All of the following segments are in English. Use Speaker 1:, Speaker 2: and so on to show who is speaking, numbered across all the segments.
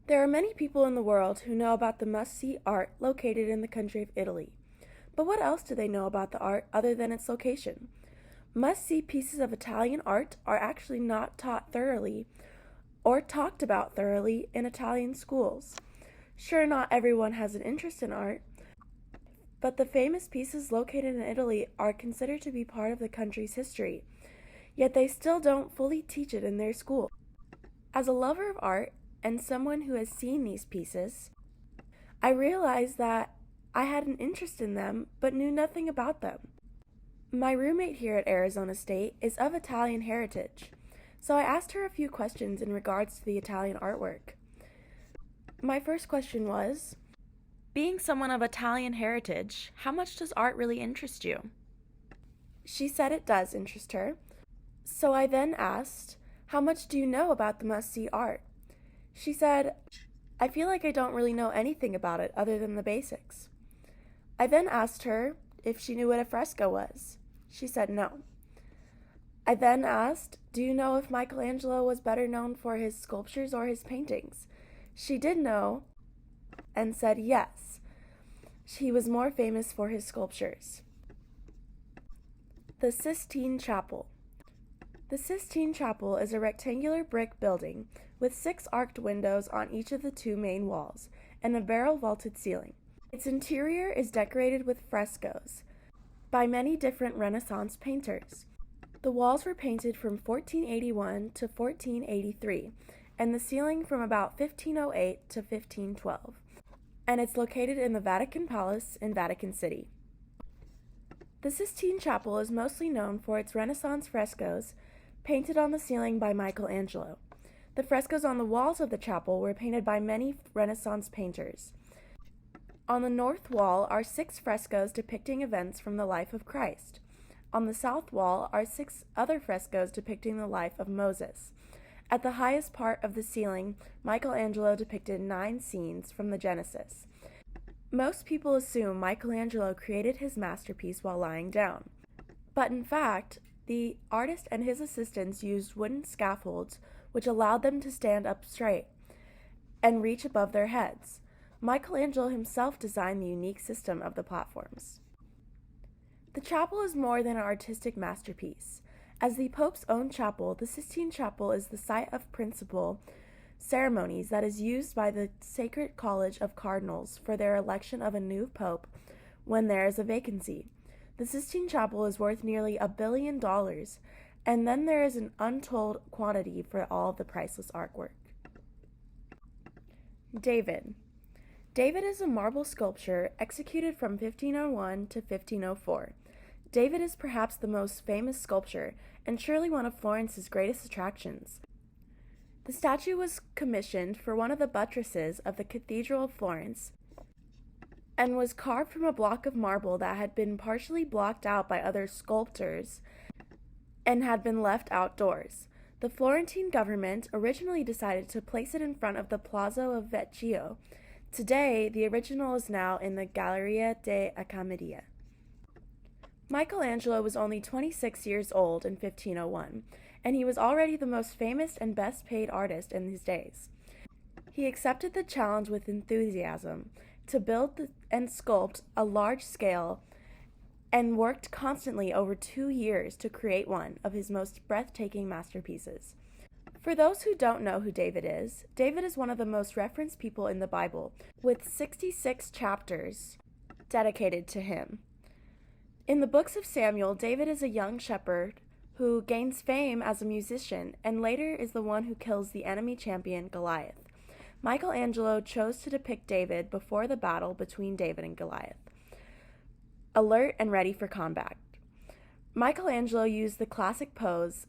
Speaker 1: There are many people in the world who know about the must-see art located in the country of Italy. But what else do they know about the art other than its location? Must-see pieces of Italian art are actually not taught thoroughly or talked about thoroughly in Italian schools. Sure, not everyone has an interest in art, but the famous pieces located in Italy are considered to be part of the country's history, yet they still don't fully teach it in their school. As a lover of art and someone who has seen these pieces, I realized that I had an interest in them but knew nothing about them. My roommate here at Arizona State is of Italian heritage, so I asked her a few questions in regards to the Italian artwork. My first question was, being someone of Italian heritage, how much does art really interest you? She said it does interest her, so I then asked, how much do you know about the must-see art? She said, I feel like I don't really know anything about it other than the basics. I then asked her if she knew what a fresco was. She said no. I then asked, do you know if Michelangelo was better known for his sculptures or his paintings? She did know and said yes. He was more famous for his sculptures. The Sistine Chapel. The Sistine Chapel is a rectangular brick building with 6 arched windows on each of the 2 main walls and a barrel-vaulted ceiling. Its interior is decorated with frescoes by many different Renaissance painters. The walls were painted from 1481 to 1483, and the ceiling from about 1508 to 1512, and it's located in the Vatican Palace in Vatican City. The Sistine Chapel is mostly known for its Renaissance frescoes painted on the ceiling by Michelangelo. The frescoes on the walls of the chapel were painted by many Renaissance painters. On the north wall are 6 frescoes depicting events from the life of Christ. On the south wall are 6 other frescoes depicting the life of Moses. At the highest part of the ceiling, Michelangelo depicted 9 scenes from the Genesis. Most people assume Michelangelo created his masterpiece while lying down. But in fact, the artist and his assistants used wooden scaffolds which allowed them to stand up straight and reach above their heads. Michelangelo himself designed the unique system of the platforms. The chapel is more than an artistic masterpiece. As the Pope's own chapel, the Sistine Chapel is the site of principal ceremonies that is used by the Sacred College of Cardinals for their election of a new pope when there is a vacancy. The Sistine Chapel is worth nearly $1 billion, and then there is an untold quantity for all of the priceless artwork. David. David is a marble sculpture executed from 1501 to 1504. David is perhaps the most famous sculpture and surely one of Florence's greatest attractions. The statue was commissioned for one of the buttresses of the Cathedral of Florence and was carved from a block of marble that had been partially blocked out by other sculptors and had been left outdoors. The Florentine government originally decided to place it in front of the Palazzo of Vecchio. Today, the original is now in the Galleria dell'Accademia. Michelangelo was only 26 years old in 1501, and he was already the most famous and best-paid artist in his days. He accepted the challenge with enthusiasm to build and sculpt a large scale and worked constantly over 2 years to create one of his most breathtaking masterpieces. For those who don't know who David is one of the most referenced people in the Bible, with 66 chapters dedicated to him. In the books of Samuel, David is a young shepherd who gains fame as a musician and later is the one who kills the enemy champion Goliath. Michelangelo chose to depict David before the battle between David and Goliath, alert and ready for combat. Michelangelo used the classic pose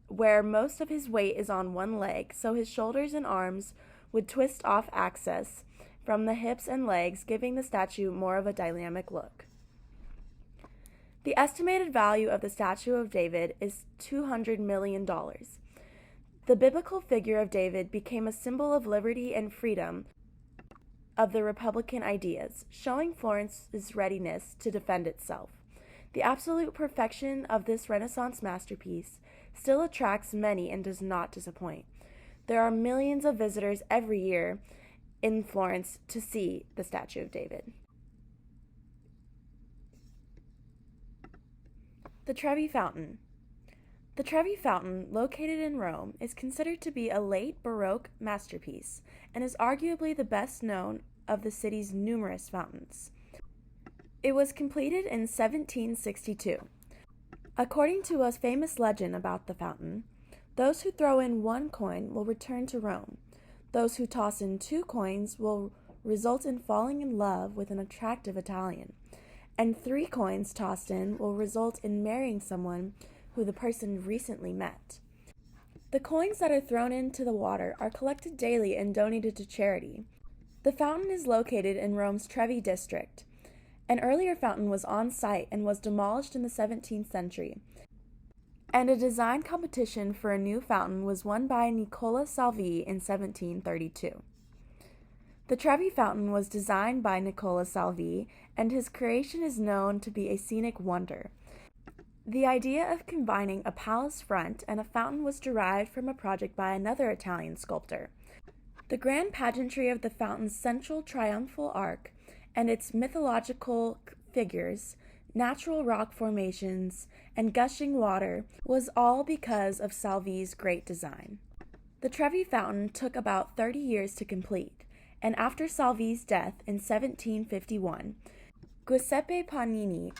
Speaker 1: where most of his weight is on one leg, so his shoulders and arms would twist off axis from the hips and legs, giving the statue more of a dynamic look. The estimated value of the statue of David is $200 million. The biblical figure of David became a symbol of liberty and freedom of the Republican ideas, showing Florence's readiness to defend itself. The absolute perfection of this Renaissance masterpiece still attracts many and does not disappoint. There are millions of visitors every year in Florence to see the statue of David. The Trevi Fountain. The Trevi Fountain, located in Rome, is considered to be a late Baroque masterpiece and is arguably the best known of the city's numerous fountains. It was completed in 1762. According to a famous legend about the fountain, those who throw in one coin will return to Rome. Those who toss in 2 coins will result in falling in love with an attractive Italian, and 3 coins tossed in will result in marrying someone who the person recently met. The coins that are thrown into the water are collected daily and donated to charity. The fountain is located in Rome's Trevi district. An earlier fountain was on site and was demolished in the 17th century, and a design competition for a new fountain was won by Nicola Salvi in 1732. The Trevi Fountain was designed by Nicola Salvi, and his creation is known to be a scenic wonder. The idea of combining a palace front and a fountain was derived from a project by another Italian sculptor. The grand pageantry of the fountain's central triumphal arch and its mythological figures, natural rock formations, and gushing water was all because of Salvi's great design. The Trevi Fountain took about 30 years to complete, and after Salvi's death in 1751, Giuseppe Pagnini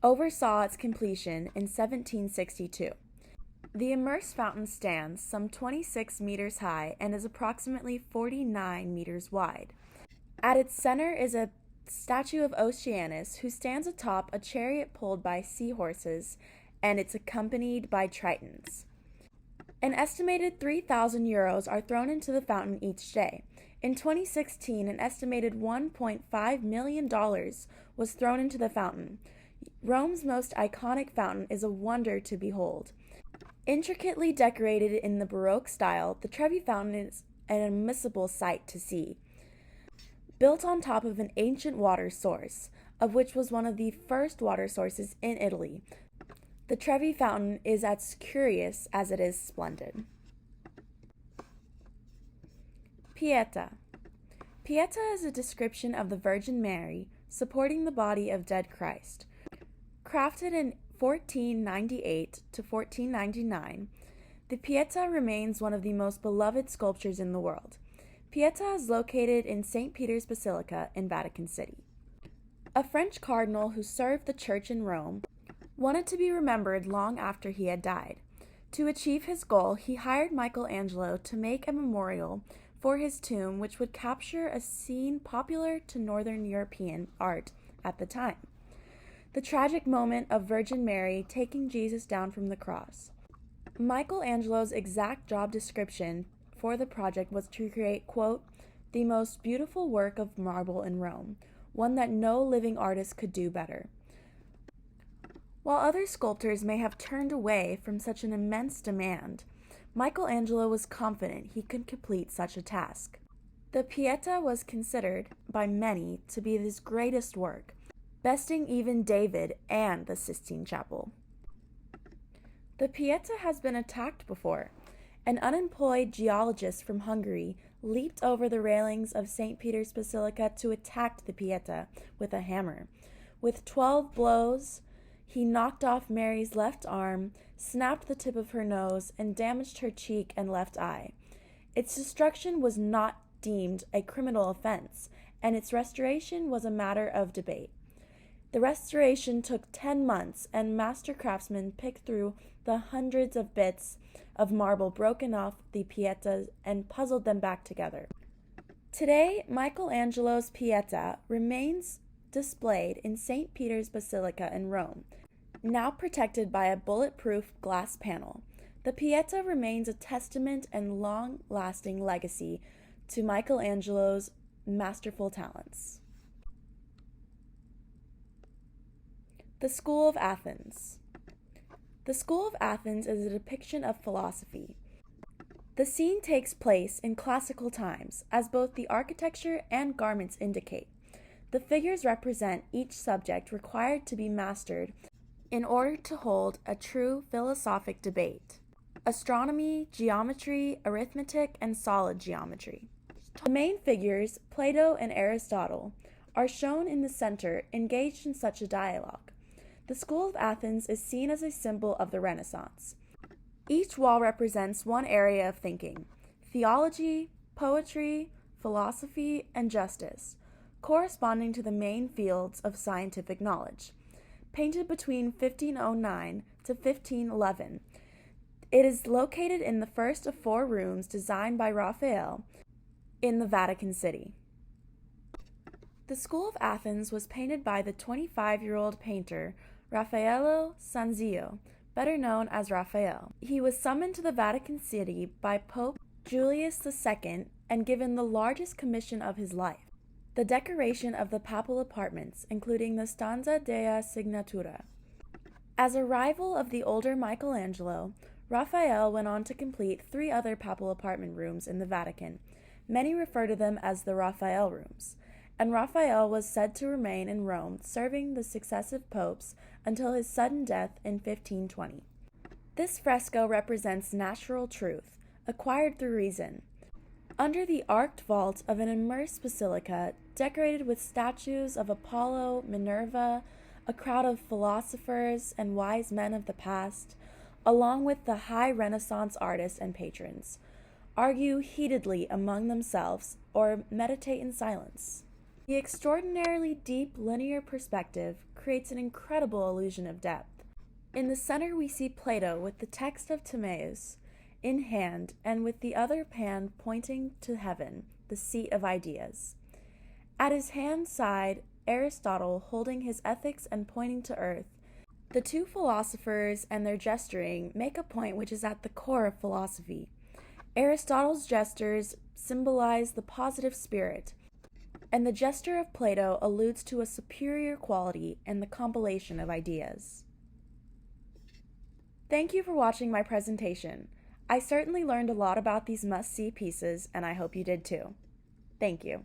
Speaker 1: oversaw its completion in 1762. The immersed fountain stands some 26 meters high and is approximately 49 meters wide. At its center is a statue of Oceanus, who stands atop a chariot pulled by seahorses, and it's accompanied by tritons. An estimated 3,000 euros are thrown into the fountain each day. In 2016, an estimated $1.5 million was thrown into the fountain. Rome's most iconic fountain is a wonder to behold. Intricately decorated in the Baroque style, the Trevi Fountain is an unmissable sight to see. Built on top of an ancient water source, of which was one of the first water sources in Italy, the Trevi Fountain is as curious as it is splendid. Pieta. Pieta is a description of the Virgin Mary supporting the body of dead Christ. Crafted in 1498 to 1499, the Pieta remains one of the most beloved sculptures in the world. Pieta is located in St. Peter's Basilica in Vatican City. A French cardinal who served the church in Rome wanted to be remembered long after he had died. To achieve his goal, he hired Michelangelo to make a memorial for his tomb which would capture a scene popular to Northern European art at the time: the tragic moment of Virgin Mary taking Jesus down from the cross. Michelangelo's exact job description for the project was to create, quote, the most beautiful work of marble in Rome, one that no living artist could do better. While other sculptors may have turned away from such an immense demand, Michelangelo was confident he could complete such a task. The Pieta was considered by many to be his greatest work, besting even David and the Sistine Chapel. The Pieta has been attacked before. An unemployed geologist from Hungary leaped over the railings of St. Peter's Basilica to attack the Pieta with a hammer. With 12 blows, he knocked off Mary's left arm, snapped the tip of her nose, and damaged her cheek and left eye. Its destruction was not deemed a criminal offense, and its restoration was a matter of debate. The restoration took 10 months, and master craftsmen picked through the hundreds of bits of marble broken off the Pieta and puzzled them back together. Today, Michelangelo's Pieta remains displayed in St. Peter's Basilica in Rome, now protected by a bulletproof glass panel. The Pieta remains a testament and long-lasting legacy to Michelangelo's masterful talents. The School of Athens. The School of Athens is a depiction of philosophy. The scene takes place in classical times, as both the architecture and garments indicate. The figures represent each subject required to be mastered in order to hold a true philosophic debate. astronomy, geometry, arithmetic, and solid geometry. The main figures, Plato and Aristotle, are shown in the center, engaged in such a dialogue. The School of Athens is seen as a symbol of the Renaissance. Each wall represents one area of thinking: theology, poetry, philosophy, and justice, corresponding to the main fields of scientific knowledge. Painted between 1509 to 1511, it is located in the first of 4 rooms designed by Raphael in the Vatican City. The School of Athens was painted by the 25-year-old painter Raffaello Sanzio, better known as Raphael. He was summoned to the Vatican City by Pope Julius II and given the largest commission of his life: the decoration of the papal apartments, including the Stanza della Signatura. As a rival of the older Michelangelo, Raphael went on to complete 3 other papal apartment rooms in the Vatican. Many refer to them as the Raphael rooms, and Raphael was said to remain in Rome serving the successive popes until his sudden death in 1520. This fresco represents natural truth, acquired through reason. Under the arched vault of an immersed basilica, decorated with statues of Apollo, Minerva, a crowd of philosophers and wise men of the past, along with the high Renaissance artists and patrons, argue heatedly among themselves or meditate in silence. The extraordinarily deep linear perspective creates an incredible illusion of depth. In the center we see Plato with the text of Timaeus in hand and with the other hand pointing to heaven, the seat of ideas. At his hand side, Aristotle holding his ethics and pointing to earth. The 2 philosophers and their gesturing make a point which is at the core of philosophy. Aristotle's gestures symbolize the positive spirit, and the gesture of Plato alludes to a superior quality and the compilation of ideas. Thank you for watching my presentation. I certainly learned a lot about these must-see pieces, and I hope you did too. Thank you.